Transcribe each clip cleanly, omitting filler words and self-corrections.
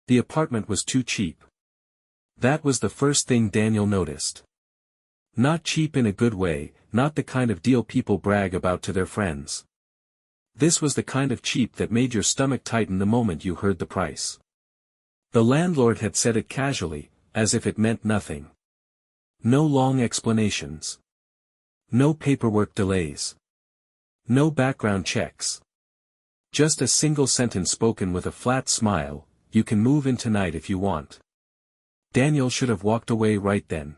The apartment was too cheap. That was the first thing Daniel noticed. Not cheap in a good way, not the kind of deal people brag about to their friends. This was the kind of cheap that made your stomach tighten the moment you heard the price. The landlord had said it casually, as if it meant nothing. No long explanations. No paperwork delays. No background checks. Just a single sentence spoken with a flat smile, "You can move in tonight if you want." Daniel should have walked away right then.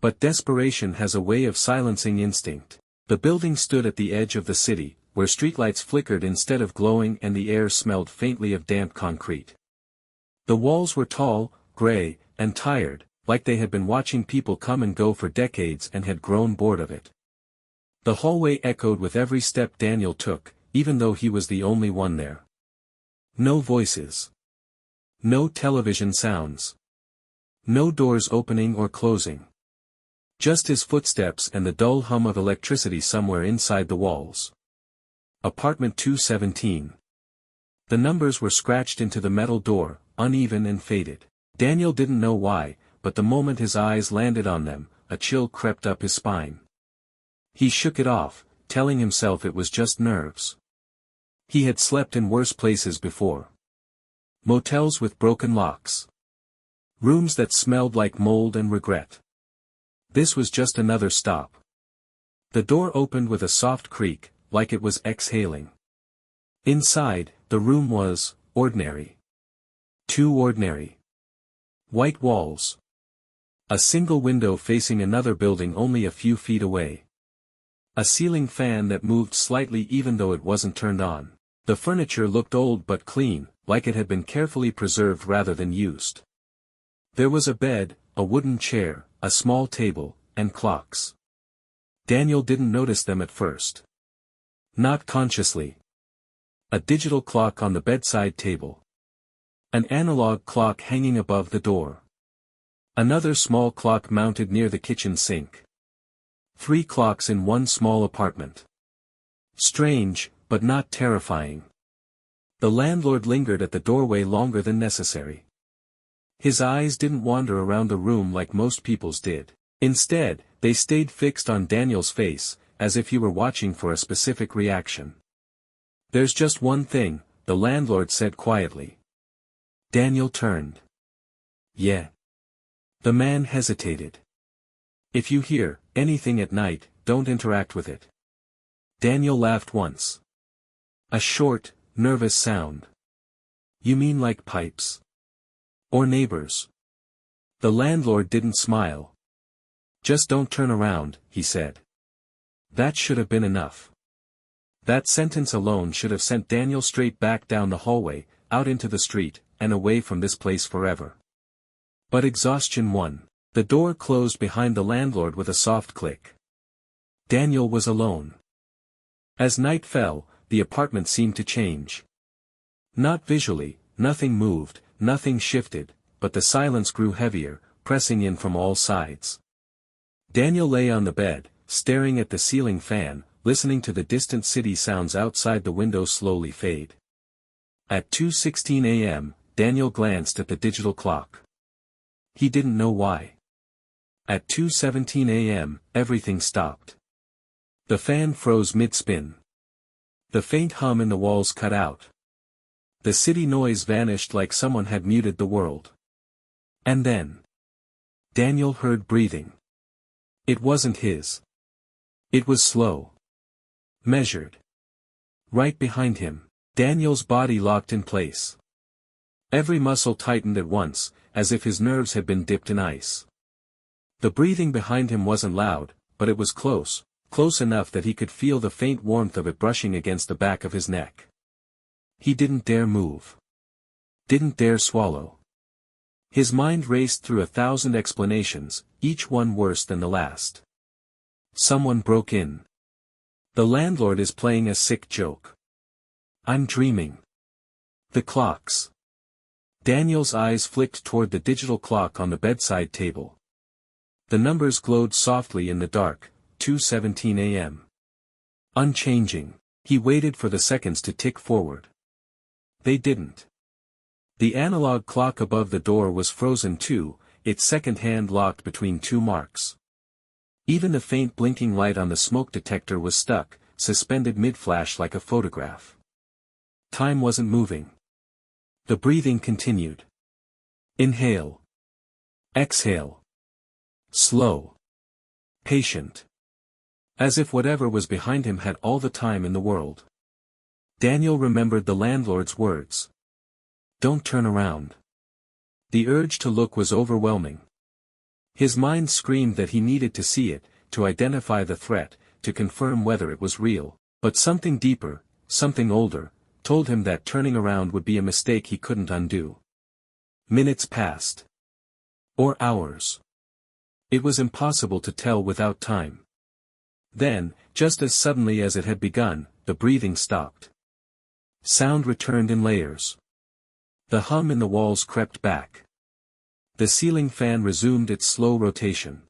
But desperation has a way of silencing instinct. The building stood at the edge of the city, where streetlights flickered instead of glowing and the air smelled faintly of damp concrete. The walls were tall, gray, and tired, like they had been watching people come and go for decades and had grown bored of it. The hallway echoed with every step Daniel took, even though he was the only one there. No voices. No television sounds. No doors opening or closing. Just his footsteps and the dull hum of electricity somewhere inside the walls. Apartment 217. The numbers were scratched into the metal door, uneven and faded. Daniel didn't know why, but the moment his eyes landed on them, a chill crept up his spine. He shook it off, telling himself it was just nerves. He had slept in worse places before. Motels with broken locks. Rooms that smelled like mold and regret. This was just another stop. The door opened with a soft creak, like it was exhaling. Inside, the room was ordinary. Too ordinary. White walls. A single window facing another building only a few feet away. A ceiling fan that moved slightly even though it wasn't turned on. The furniture looked old but clean, like it had been carefully preserved rather than used. There was a bed, a wooden chair, a small table, and clocks. Daniel didn't notice them at first. Not consciously. A digital clock on the bedside table. An analog clock hanging above the door. Another small clock mounted near the kitchen sink. 3 clocks in one small apartment. Strange, but not terrifying. The landlord lingered at the doorway longer than necessary. His eyes didn't wander around the room like most people's did. Instead, they stayed fixed on Daniel's face, as if he were watching for a specific reaction. "There's just one thing," the landlord said quietly. Daniel turned. "Yeah." The man hesitated. "If you hear anything at night, don't interact with it." Daniel laughed once. A short, nervous sound. "You mean like pipes? Or neighbors?" The landlord didn't smile. "Just don't turn around," he said. That should have been enough. That sentence alone should have sent Daniel straight back down the hallway, out into the street, and away from this place forever. But exhaustion won. The door closed behind the landlord with a soft click. Daniel was alone. As night fell, the apartment seemed to change. Not visually, nothing moved, nothing shifted, but the silence grew heavier, pressing in from all sides. Daniel lay on the bed, staring at the ceiling fan, listening to the distant city sounds outside the window slowly fade. At 2:16 a.m., Daniel glanced at the digital clock. He didn't know why. At 2:17 a.m., everything stopped. The fan froze mid-spin. The faint hum in the walls cut out. The city noise vanished like someone had muted the world. And then Daniel heard breathing. It wasn't his. It was slow. Measured. Right behind him, Daniel's body locked in place. Every muscle tightened at once, as if his nerves had been dipped in ice. The breathing behind him wasn't loud, but it was close, close enough that he could feel the faint warmth of it brushing against the back of his neck. He didn't dare move. Didn't dare swallow. His mind raced through 1,000 explanations, each one worse than the last. Someone broke in. The landlord is playing a sick joke. I'm dreaming. The clocks. Daniel's eyes flicked toward the digital clock on the bedside table. The numbers glowed softly in the dark, 2:17 a.m. Unchanging. He waited for the seconds to tick forward. They didn't. The analog clock above the door was frozen too, its second hand locked between two marks. Even the faint blinking light on the smoke detector was stuck, suspended mid-flash like a photograph. Time wasn't moving. The breathing continued. Inhale. Exhale. Slow. Patient. As if whatever was behind him had all the time in the world. Daniel remembered the landlord's words. Don't turn around. The urge to look was overwhelming. His mind screamed that he needed to see it, to identify the threat, to confirm whether it was real, but something deeper, something older, told him that turning around would be a mistake he couldn't undo. Minutes passed. Or hours. It was impossible to tell without time. Then, just as suddenly as it had begun, the breathing stopped. Sound returned in layers. The hum in the walls crept back. The ceiling fan resumed its slow rotation.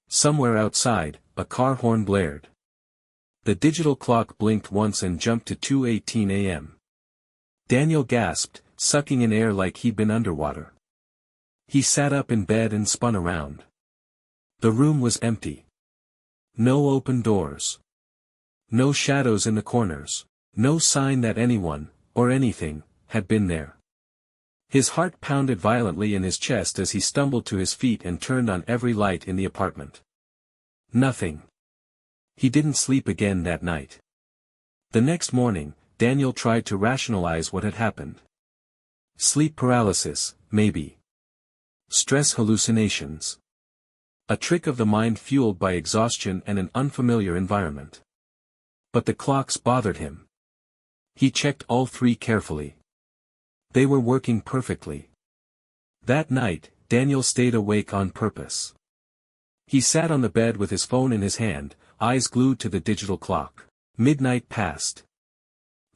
Somewhere outside, a car horn blared. The digital clock blinked once and jumped to 2:18 a.m. Daniel gasped, sucking in air like he'd been underwater. He sat up in bed and spun around. The room was empty. No open doors. No shadows in the corners. No sign that anyone, or anything, had been there. His heart pounded violently in his chest as he stumbled to his feet and turned on every light in the apartment. Nothing. He didn't sleep again that night. The next morning, Daniel tried to rationalize what had happened. Sleep paralysis, maybe. Stress hallucinations. A trick of the mind fueled by exhaustion and an unfamiliar environment. But the clocks bothered him. He checked all three carefully. They were working perfectly. That night, Daniel stayed awake on purpose. He sat on the bed with his phone in his hand, eyes glued to the digital clock. Midnight passed.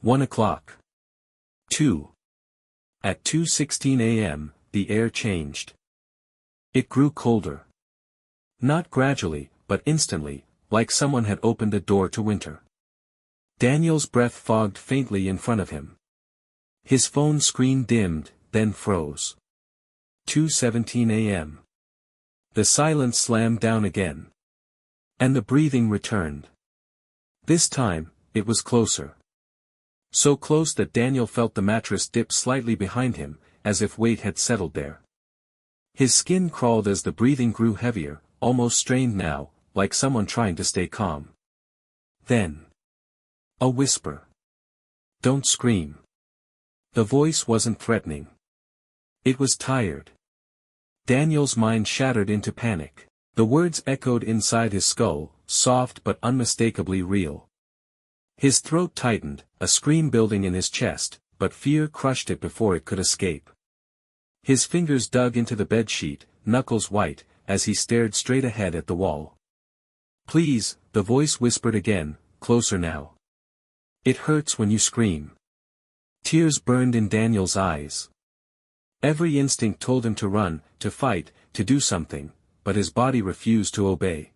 1 o'clock. 2. At 2:16 a.m., the air changed. It grew colder. Not gradually, but instantly, like someone had opened a door to winter. Daniel's breath fogged faintly in front of him. His phone screen dimmed, then froze. 2:17 a.m. The silence slammed down again. And the breathing returned. This time, it was closer. So close that Daniel felt the mattress dip slightly behind him, as if weight had settled there. His skin crawled as the breathing grew heavier, almost strained now, like someone trying to stay calm. Then. A whisper. Don't scream. The voice wasn't threatening. It was tired. Daniel's mind shattered into panic. The words echoed inside his skull, soft but unmistakably real. His throat tightened, a scream building in his chest, but fear crushed it before it could escape. His fingers dug into the bedsheet, knuckles white, as he stared straight ahead at the wall. Please, the voice whispered again, closer now. It hurts when you scream. Tears burned in Daniel's eyes. Every instinct told him to run, to fight, to do something, but his body refused to obey.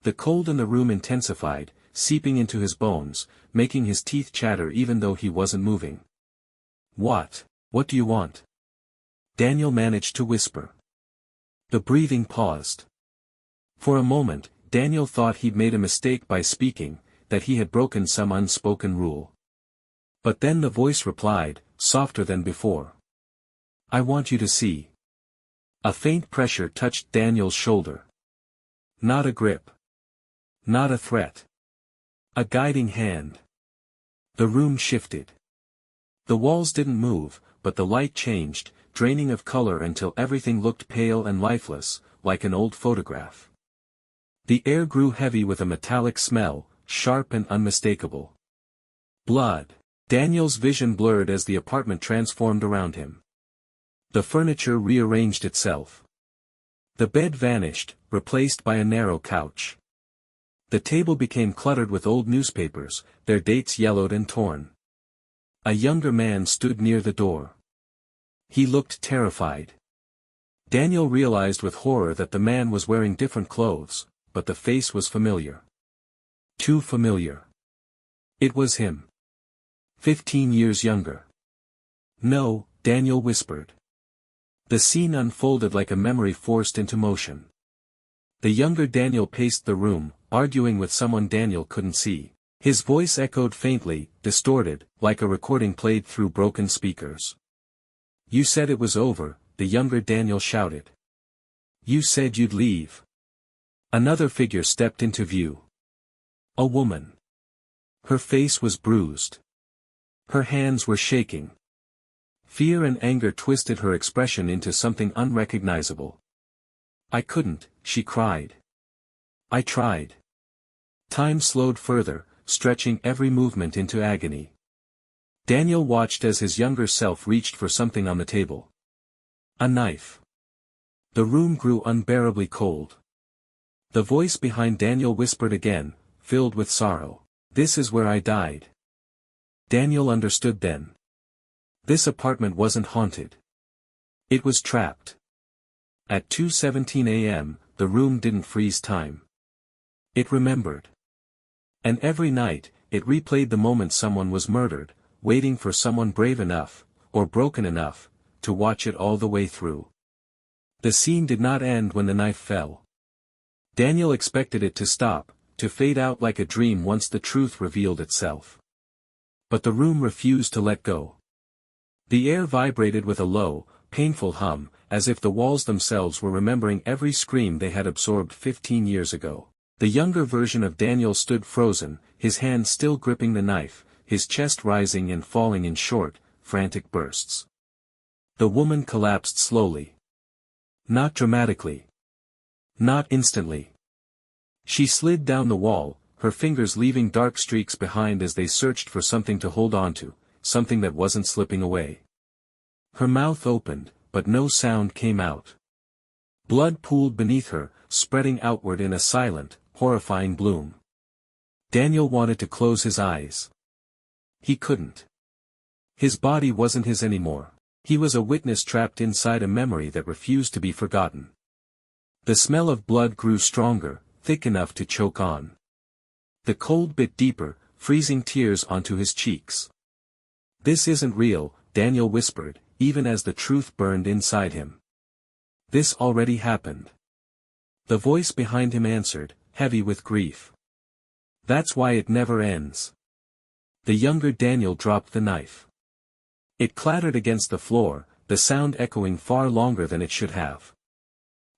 The cold in the room intensified, seeping into his bones, making his teeth chatter even though he wasn't moving. What do you want? Daniel managed to whisper. The breathing paused. For a moment, Daniel thought he'd made a mistake by speaking, that he had broken some unspoken rule. But then the voice replied, softer than before. I want you to see. A faint pressure touched Daniel's shoulder. Not a grip. Not a threat. A guiding hand. The room shifted. The walls didn't move, but the light changed, draining of color until everything looked pale and lifeless, like an old photograph. The air grew heavy with a metallic smell, sharp and unmistakable. Blood. Daniel's vision blurred as the apartment transformed around him. The furniture rearranged itself. The bed vanished, replaced by a narrow couch. The table became cluttered with old newspapers, their dates yellowed and torn. A younger man stood near the door. He looked terrified. Daniel realized with horror that the man was wearing different clothes, but the face was familiar. Too familiar. It was him. 15 years younger. No, Daniel whispered. The scene unfolded like a memory forced into motion. The younger Daniel paced the room, arguing with someone Daniel couldn't see. His voice echoed faintly, distorted, like a recording played through broken speakers. You said it was over, the younger Daniel shouted. You said you'd leave. Another figure stepped into view. A woman. Her face was bruised. Her hands were shaking. Fear and anger twisted her expression into something unrecognizable. I couldn't, she cried. I tried. Time slowed further, stretching every movement into agony. Daniel watched as his younger self reached for something on the table. A knife. The room grew unbearably cold. The voice behind Daniel whispered again, filled with sorrow. This is where I died. Daniel understood then. This apartment wasn't haunted. It was trapped. At 2:17 a.m., the room didn't freeze time. It remembered. And every night, it replayed the moment someone was murdered, waiting for someone brave enough, or broken enough, to watch it all the way through. The scene did not end when the knife fell. Daniel expected it to stop, to fade out like a dream once the truth revealed itself. But the room refused to let go. The air vibrated with a low, painful hum, as if the walls themselves were remembering every scream they had absorbed 15 years ago. The younger version of Daniel stood frozen, his hand still gripping the knife, his chest rising and falling in short, frantic bursts. The woman collapsed slowly. Not dramatically. Not instantly. She slid down the wall, her fingers leaving dark streaks behind as they searched for something to hold on to, something that wasn't slipping away. Her mouth opened, but no sound came out. Blood pooled beneath her, spreading outward in a silent, horrifying bloom. Daniel wanted to close his eyes. He couldn't. His body wasn't his anymore. He was a witness trapped inside a memory that refused to be forgotten. The smell of blood grew stronger, thick enough to choke on. The cold bit deeper, freezing tears onto his cheeks. This isn't real, Daniel whispered, even as the truth burned inside him. This already happened. The voice behind him answered, heavy with grief. That's why it never ends. The younger Daniel dropped the knife. It clattered against the floor, the sound echoing far longer than it should have.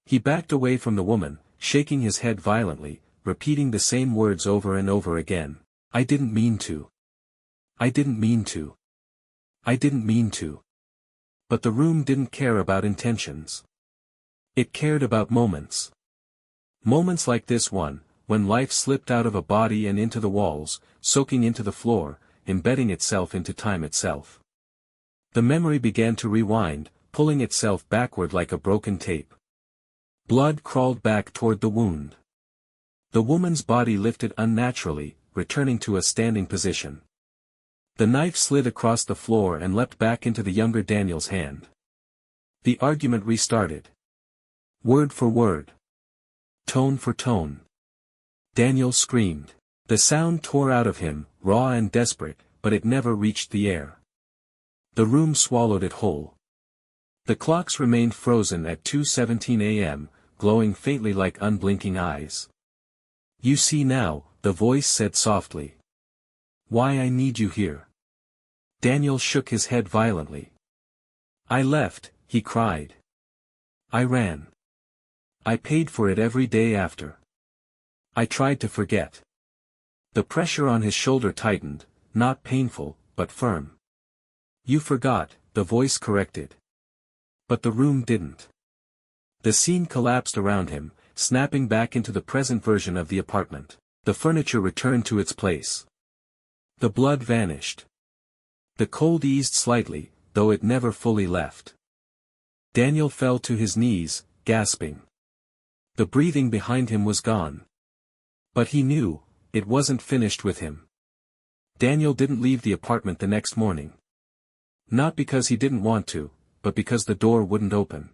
He backed away from the woman, shaking his head violently, repeating the same words over and over again. I didn't mean to. I didn't mean to. I didn't mean to. But the room didn't care about intentions. It cared about moments. Moments like this one, when life slipped out of a body and into the walls, soaking into the floor, embedding itself into time itself. The memory began to rewind, pulling itself backward like a broken tape. Blood crawled back toward the wound. The woman's body lifted unnaturally, returning to a standing position. The knife slid across the floor and leapt back into the younger Daniel's hand. The argument restarted. Word for word. Tone for tone. Daniel screamed. The sound tore out of him, raw and desperate, but it never reached the air. The room swallowed it whole. The clocks remained frozen at 2:17 a.m., glowing faintly like unblinking eyes. You see now, the voice said softly. Why I need you here. Daniel shook his head violently. I left, he cried. I ran. I paid for it every day after. I tried to forget. The pressure on his shoulder tightened, not painful, but firm. You forgot, the voice corrected. But the room didn't. The scene collapsed around him, snapping back into the present version of the apartment. The furniture returned to its place. The blood vanished. The cold eased slightly, though it never fully left. Daniel fell to his knees, gasping. The breathing behind him was gone. But he knew, it wasn't finished with him. Daniel didn't leave the apartment the next morning. Not because he didn't want to, but because the door wouldn't open.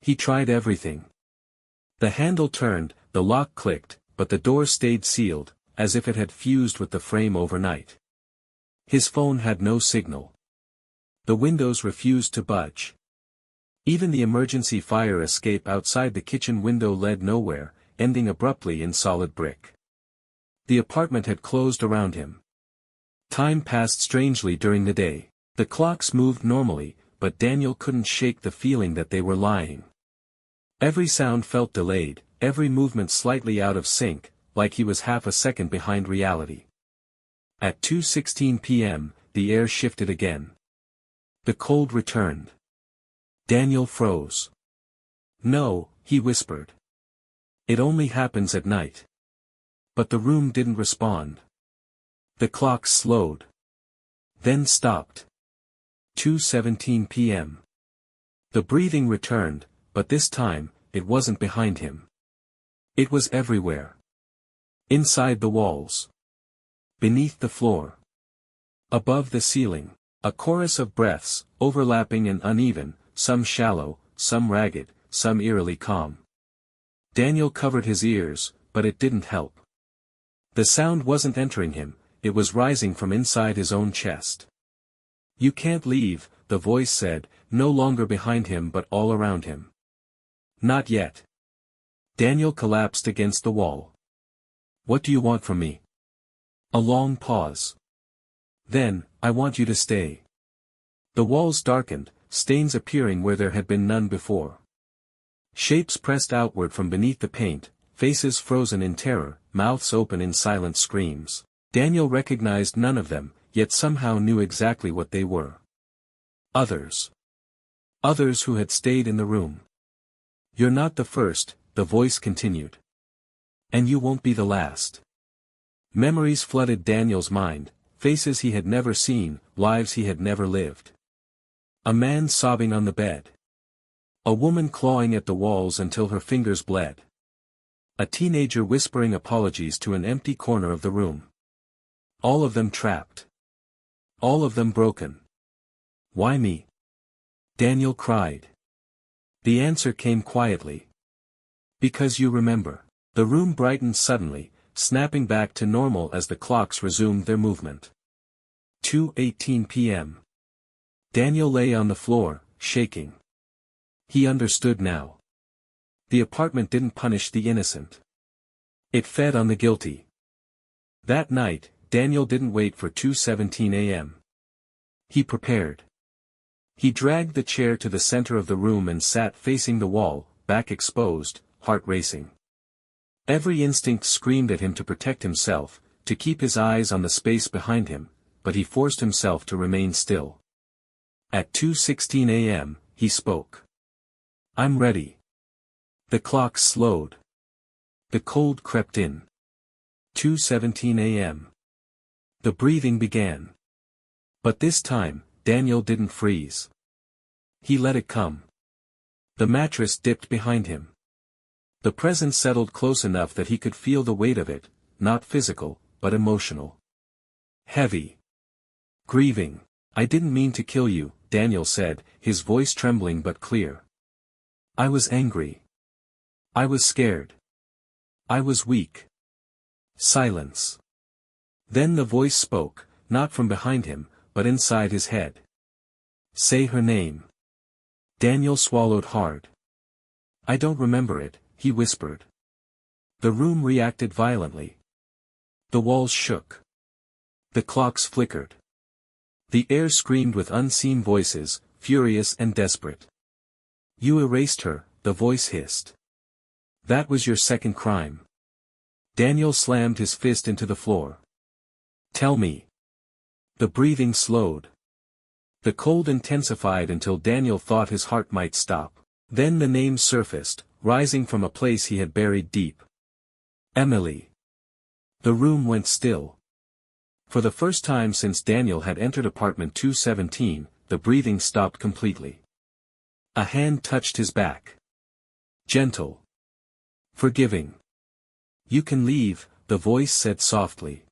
He tried everything. The handle turned, the lock clicked, but the door stayed sealed, as if it had fused with the frame overnight. His phone had no signal. The windows refused to budge. Even the emergency fire escape outside the kitchen window led nowhere, ending abruptly in solid brick. The apartment had closed around him. Time passed strangely during the day. The clocks moved normally, but Daniel couldn't shake the feeling that they were lying. Every sound felt delayed, every movement slightly out of sync, like he was half a second behind reality. At 2:16 p.m., the air shifted again. The cold returned. Daniel froze. "No," he whispered. "It only happens at night." But the room didn't respond. The clocks slowed. Then stopped. 2:17 p.m. The breathing returned, but this time, it wasn't behind him. It was everywhere. Inside the walls. Beneath the floor. Above the ceiling. A chorus of breaths, overlapping and uneven, some shallow, some ragged, some eerily calm. Daniel covered his ears, but it didn't help. The sound wasn't entering him, it was rising from inside his own chest. "You can't leave," the voice said, no longer behind him but all around him. "Not yet." Daniel collapsed against the wall. "What do you want from me?" A long pause. Then, "I want you to stay." The walls darkened, stains appearing where there had been none before. Shapes pressed outward from beneath the paint, faces frozen in terror, mouths open in silent screams. Daniel recognized none of them, yet somehow knew exactly what they were. Others. Others who had stayed in the room. "You're not the first," the voice continued. "And you won't be the last." Memories flooded Daniel's mind, faces he had never seen, lives he had never lived. A man sobbing on the bed. A woman clawing at the walls until her fingers bled. A teenager whispering apologies to an empty corner of the room. All of them trapped. All of them broken. "Why me?" Daniel cried. The answer came quietly. "Because you remember." The room brightened suddenly, snapping back to normal as the clocks resumed their movement. 2:18 p.m. Daniel lay on the floor, shaking. He understood now. The apartment didn't punish the innocent. It fed on the guilty. That night, Daniel didn't wait for 2:17 a.m. He prepared. He dragged the chair to the center of the room and sat facing the wall, back exposed, heart racing. Every instinct screamed at him to protect himself, to keep his eyes on the space behind him, but he forced himself to remain still. At 2:16 a.m., he spoke. "I'm ready." The clock slowed. The cold crept in. 2:17 a.m. The breathing began. But this time, Daniel didn't freeze. He let it come. The mattress dipped behind him. The presence settled close enough that he could feel the weight of it, not physical, but emotional. Heavy. Grieving. "I didn't mean to kill you," Daniel said, his voice trembling but clear. "I was angry. I was scared. I was weak." Silence. Then the voice spoke, not from behind him, but inside his head. "Say her name." Daniel swallowed hard. "I don't remember it," he whispered. The room reacted violently. The walls shook. The clocks flickered. The air screamed with unseen voices, furious and desperate. "You erased her," the voice hissed. "That was your second crime." Daniel slammed his fist into the floor. "Tell me." The breathing slowed. The cold intensified until Daniel thought his heart might stop. Then the name surfaced, rising from a place he had buried deep. Emily. The room went still. For the first time since Daniel had entered apartment 217, the breathing stopped completely. A hand touched his back. Gentle. Forgiving. "You can leave," the voice said softly.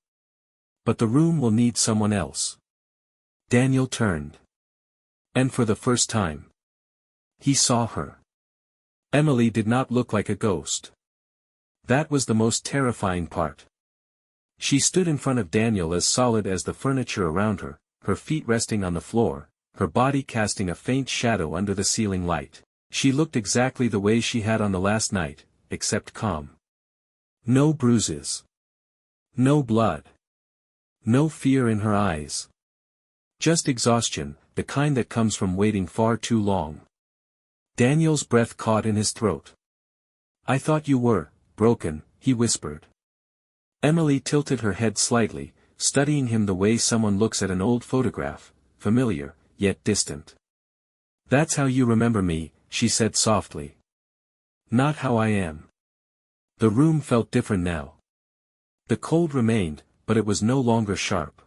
"But the room will need someone else." Daniel turned. And for the first time, he saw her. Emily did not look like a ghost. That was the most terrifying part. She stood in front of Daniel as solid as the furniture around her, her feet resting on the floor, her body casting a faint shadow under the ceiling light. She looked exactly the way she had on the last night, except calm. No bruises. No blood. No fear in her eyes. Just exhaustion, the kind that comes from waiting far too long. Daniel's breath caught in his throat. "I thought you were broken," he whispered. Emily tilted her head slightly, studying him the way someone looks at an old photograph, familiar, yet distant. "That's how you remember me," she said softly. "Not how I am." The room felt different now. The cold remained, but it was no longer sharp.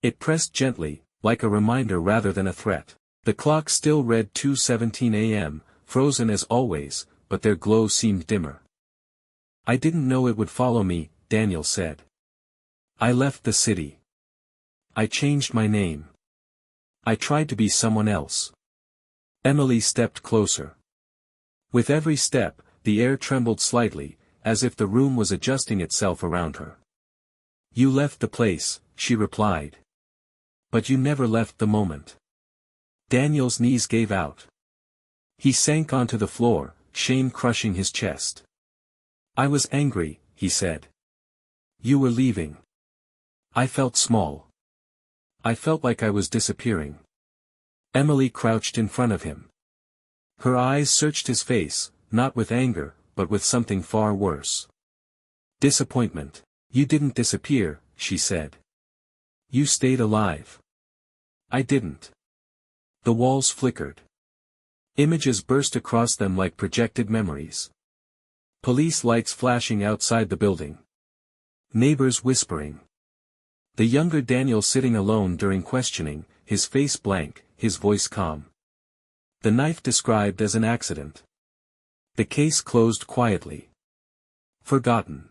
It pressed gently, like a reminder rather than a threat. The clock still read 2:17 a.m., frozen as always, but their glow seemed dimmer. "I didn't know it would follow me," Daniel said. "I left the city. I changed my name. I tried to be someone else." Emily stepped closer. With every step, the air trembled slightly, as if the room was adjusting itself around her. "You left the place," she replied. "But you never left the moment." Daniel's knees gave out. He sank onto the floor, shame crushing his chest. "I was angry," he said. "You were leaving. I felt small. I felt like I was disappearing." Emily crouched in front of him. Her eyes searched his face, not with anger, but with something far worse. Disappointment. "You didn't disappear," she said. "You stayed alive." "I didn't." The walls flickered. Images burst across them like projected memories. Police lights flashing outside the building. Neighbors whispering. The younger Daniel sitting alone during questioning, his face blank, his voice calm. The knife described as an accident. The case closed quietly. Forgotten.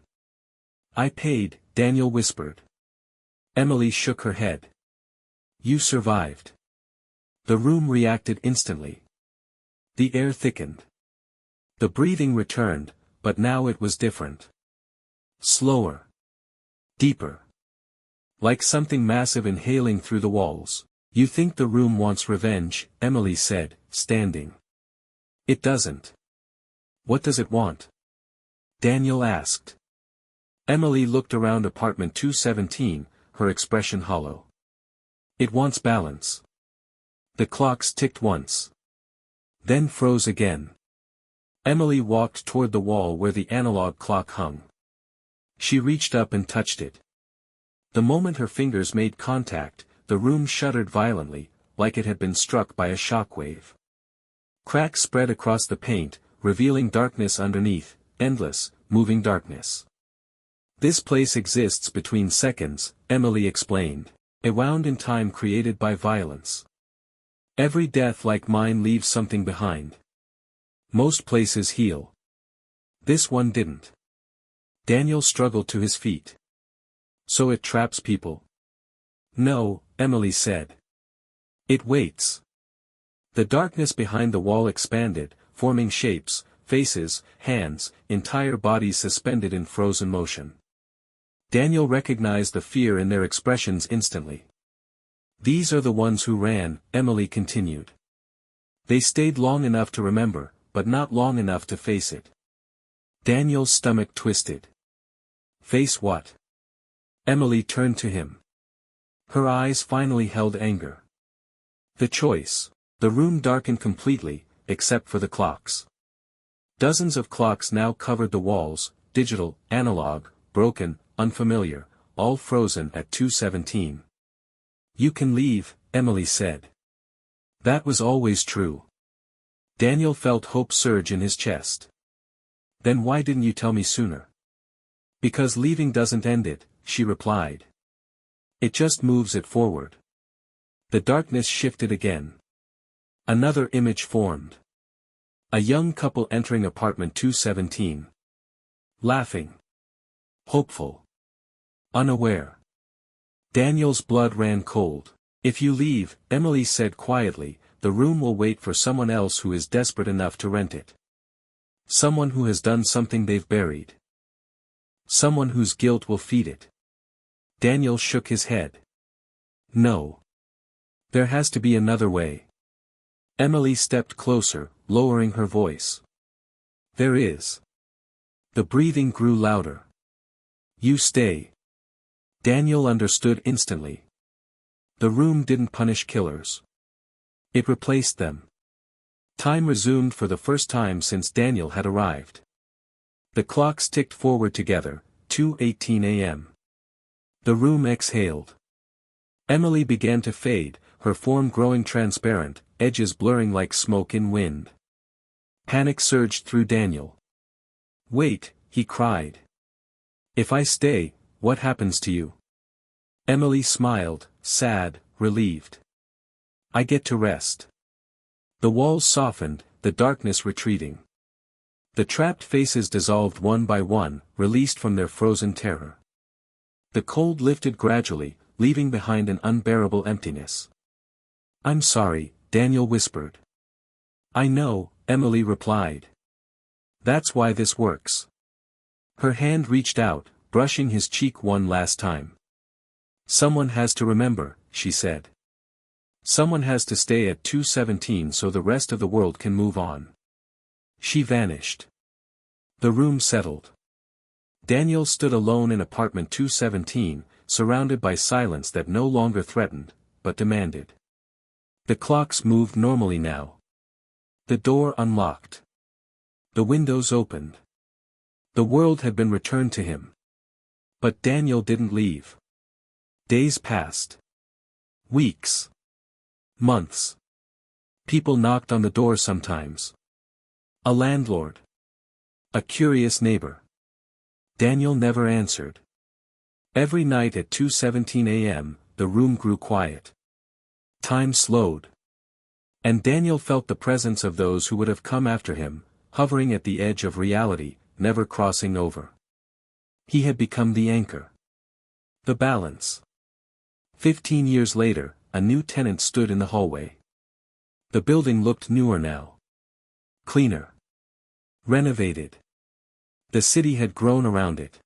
"I paid," Daniel whispered. Emily shook her head. "You survived." The room reacted instantly. The air thickened. The breathing returned, but now it was different. Slower. Deeper. Like something massive inhaling through the walls. "You think the room wants revenge," Emily said, standing. "It doesn't." "What does it want?" Daniel asked. Emily looked around apartment 217, her expression hollow. "It wants balance." The clocks ticked once. Then froze again. Emily walked toward the wall where the analog clock hung. She reached up and touched it. The moment her fingers made contact, the room shuddered violently, like it had been struck by a shockwave. Cracks spread across the paint, revealing darkness underneath, endless, moving darkness. "This place exists between seconds," Emily explained. "A wound in time created by violence. Every death like mine leaves something behind. Most places heal. This one didn't." Daniel struggled to his feet. "So it traps people?" "No," Emily said. "It waits." The darkness behind the wall expanded, forming shapes, faces, hands, entire bodies suspended in frozen motion. Daniel recognized the fear in their expressions instantly. "These are the ones who ran," Emily continued. "They stayed long enough to remember, but not long enough to face it." Daniel's stomach twisted. "Face what?" Emily turned to him. Her eyes finally held anger. "The choice." The room darkened completely, except for the clocks. Dozens of clocks now covered the walls, digital, analog, broken, unfamiliar, all frozen at 2:17. "You can leave," Emily said. That was always true. Daniel felt hope surge in his chest. "Then why didn't you tell me sooner?" "Because leaving doesn't end it," she replied. "It just moves it forward." The darkness shifted again. Another image formed. A young couple entering apartment 217. Laughing. Hopeful. Unaware. Daniel's blood ran cold. "If you leave," Emily said quietly, "the room will wait for someone else who is desperate enough to rent it. Someone who has done something they've buried. Someone whose guilt will feed it." Daniel shook his head. "No. There has to be another way. Emily stepped closer, lowering her voice. There is. The breathing grew louder. You stay. Daniel understood instantly. The room didn't punish killers. It replaced them. Time resumed for the first time since Daniel had arrived. The clocks ticked forward together, 2:18 a.m. The room exhaled. Emily began to fade, her form growing transparent, edges blurring like smoke in wind. Panic surged through Daniel. Wait, he cried. If I stay, what happens to you? Emily smiled, sad, relieved. I get to rest. The walls softened, the darkness retreating. The trapped faces dissolved one by one, released from their frozen terror. The cold lifted gradually, leaving behind an unbearable emptiness. I'm sorry, Daniel whispered. I know, Emily replied. That's why this works. Her hand reached out, brushing his cheek one last time. Someone has to remember, she said. Someone has to stay at 217 so the rest of the world can move on. She vanished. The room settled. Daniel stood alone in apartment 217, surrounded by silence that no longer threatened, but demanded. The clocks moved normally now. The door unlocked. The windows opened. The world had been returned to him. But Daniel didn't leave. Days passed. Weeks. Months. People knocked on the door sometimes. A landlord. A curious neighbor. Daniel never answered. Every night at 2:17 a.m., the room grew quiet. Time slowed. And Daniel felt the presence of those who would have come after him, hovering at the edge of reality, never crossing over. He had become the anchor. The balance. 15 years later, a new tenant stood in the hallway. The building looked newer now. Cleaner. Renovated. The city had grown around it.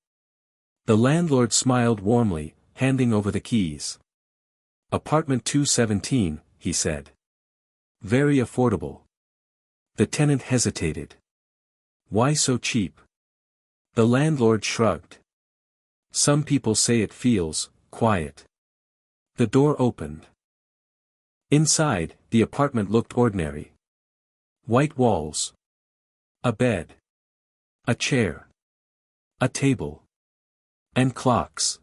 The landlord smiled warmly, handing over the keys. Apartment 217, he said. Very affordable. The tenant hesitated. Why so cheap? The landlord shrugged. Some people say it feels quiet. The door opened. Inside, the apartment looked ordinary. White walls. A bed. A chair. A table. And clocks.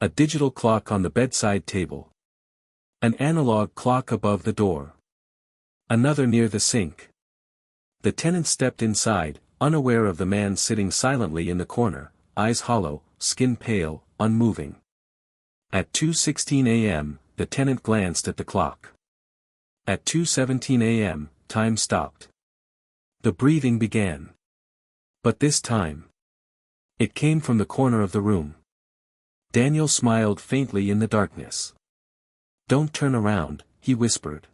A digital clock on the bedside table. An analog clock above the door. Another near the sink. The tenant stepped inside, unaware of the man sitting silently in the corner, eyes hollow, skin pale, unmoving. At 2:16 a.m., the tenant glanced at the clock. At 2:17 a.m., time stopped. The breathing began. But this time, it came from the corner of the room. Daniel smiled faintly in the darkness. Don't turn around, he whispered.